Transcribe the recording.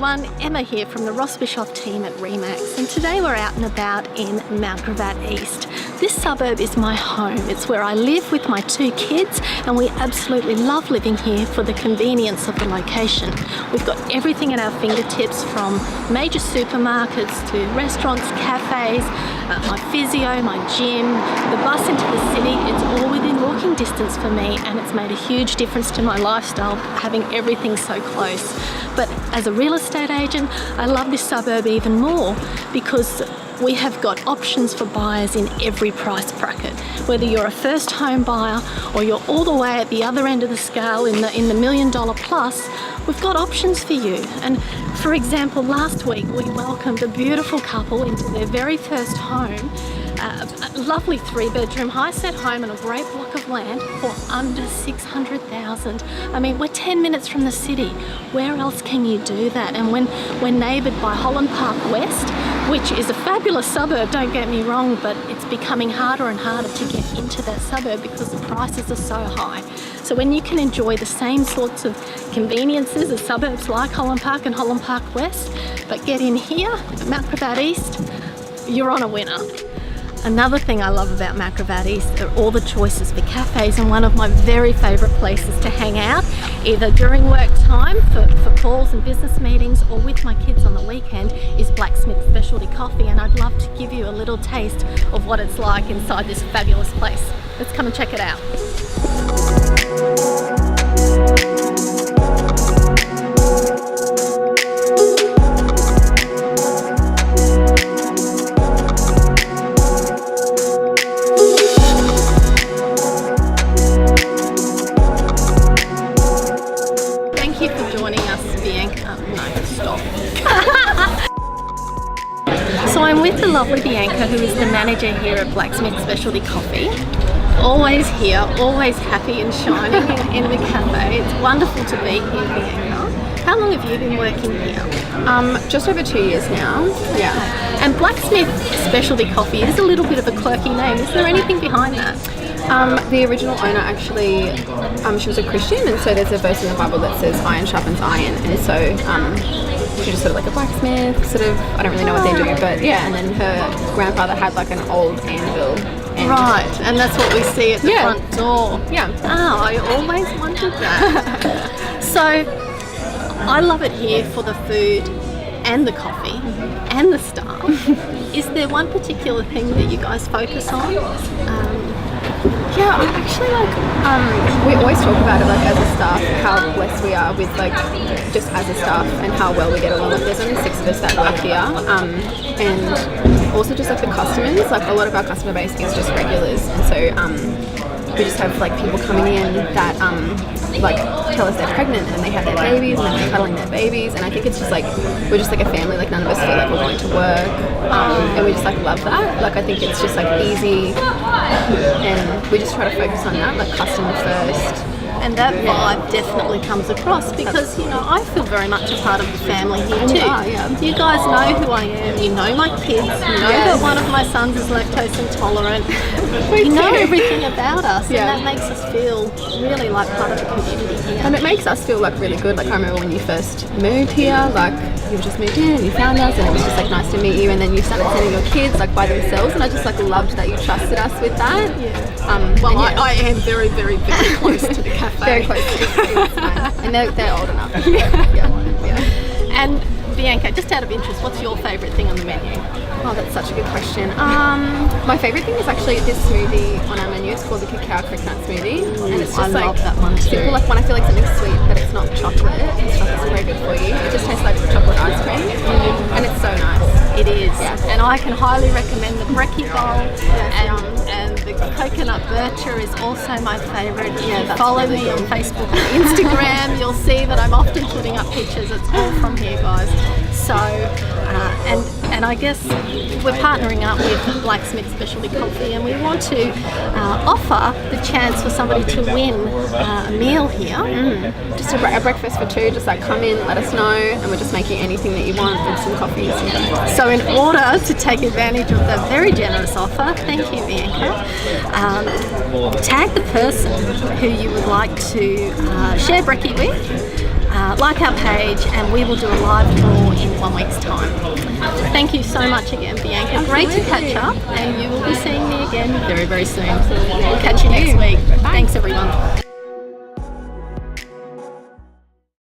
everyone, Emma here from the Ross Bischoff team at Remax, and today we're out and about in Mount Gravatt East. This suburb is my home. It's where I live with my 2 kids, and we absolutely love living here for the convenience of the location. We've got everything at our fingertips, from major supermarkets to restaurants, cafes, my physio, my gym, the bus into the city. It's all within walking distance for me, and it's made a huge difference to my lifestyle having everything so close. But as a real estate agent, I love this suburb even more because we have got options for buyers in every price bracket. Whether you're a first home buyer or you're all the way at the other end of the scale in the $1 million plus, we've got options for you. And for example, last week we welcomed a beautiful couple into their very first home, a lovely 3-bedroom high-set home on a great block of land for under $600,000. I mean, we're 10 minutes from the city. Where else can you do that? And when we're neighboured by Holland Park West, which is a fabulous suburb, don't get me wrong, but it's becoming harder and harder to get into that suburb because the prices are so high. So when you can enjoy the same sorts of conveniences as suburbs like Holland Park and Holland Park West, but get in here at Mount Gravatt East, you're on a winner. Another thing I love about Mount Gravatt East are all the choices for cafes, and one of my very favourite places to hang out, either during work time for calls and business meetings or with my kids on the weekend, is Blacksmith Specialty Coffee, and I'd love to give you a little taste of what it's like inside this fabulous place. Let's come and check it out. So I'm with the lovely Bianca, who is the manager here at Blacksmith Specialty Coffee. Always here, always happy and shining in the cafe. It's wonderful to be here, Bianca. How long have you been working here? Just over 2 years now. Yeah. And Blacksmith Specialty Coffee is a little bit of a quirky name. Is there anything behind that? The original owner actually, she was a Christian, and so there's a verse in the Bible that says iron sharpens iron, and so she's just sort of like a blacksmith, sort of, I don't really know what they do, but yeah, and then her grandfather had like an old anvil. Right, and that's what we see at the front door. Yeah. Oh, I always wondered that. So, I love it here for the food and the coffee and the staff. Is there one particular thing that you guys focus on? Yeah, I actually we always talk about it like as a staff, how blessed we are with like just as a staff and how well we get along. Like, there's only 6 of us that work here, and also just like the customers, like a lot of our customer base is just regulars, and so we just have like people coming in that like tell us they're pregnant and they have their babies and then they're cuddling their babies, and I think it's just like we're just like a family. Like none of us feel like we're going to work, and we just like love that. Like I think it's just like easy, and we just try to focus on that, like customer first. And that vibe definitely comes across because, you know, I feel very much a part of the family here too. You guys know who I am, you know my kids, you know that one of my sons is lactose intolerant. You know everything about us, and that makes us feel really like part of the community here. And it makes us feel like really good. Like I remember when you first moved here, like you just moved in and you found us, and it was just like nice to meet you, and then you started sending your kids like by themselves, and I just like loved that you trusted us with that. Well, I am very, very, very close to the cafe. Very close to the kids, and they're old enough. And Bianca, just out of interest, what's your favourite thing on the menu? Oh, that's such a good question. My favourite thing is actually this smoothie on our menu. It's called the cacao coconut smoothie, and it's just I love that one too. People like when I feel like something's sweet, but it's not chocolate. It's very good for you. It just tastes like chocolate ice cream, and it's so nice. It is, and I can highly recommend the brekkie bowl, and the coconut bircher is also my favourite. Follow me on Facebook and Instagram. You'll see that I'm often putting up pictures. It's all from here, guys. So, and I guess we're partnering up with Blacksmith Specialty Coffee, and we want to offer the chance for somebody to win a meal here. Just a breakfast for 2. Just like come in, let us know, and we're just making anything that you want with some coffees. So in order to take advantage of the very generous offer, thank you, Bianca, tag the person who you would like to share brekkie with. like our page, and we will do a live draw in 1 week's time. Thank you so much again, Bianca. Great to catch up, and you will be seeing me again very, very soon. We'll catch you next week. Thanks, everyone.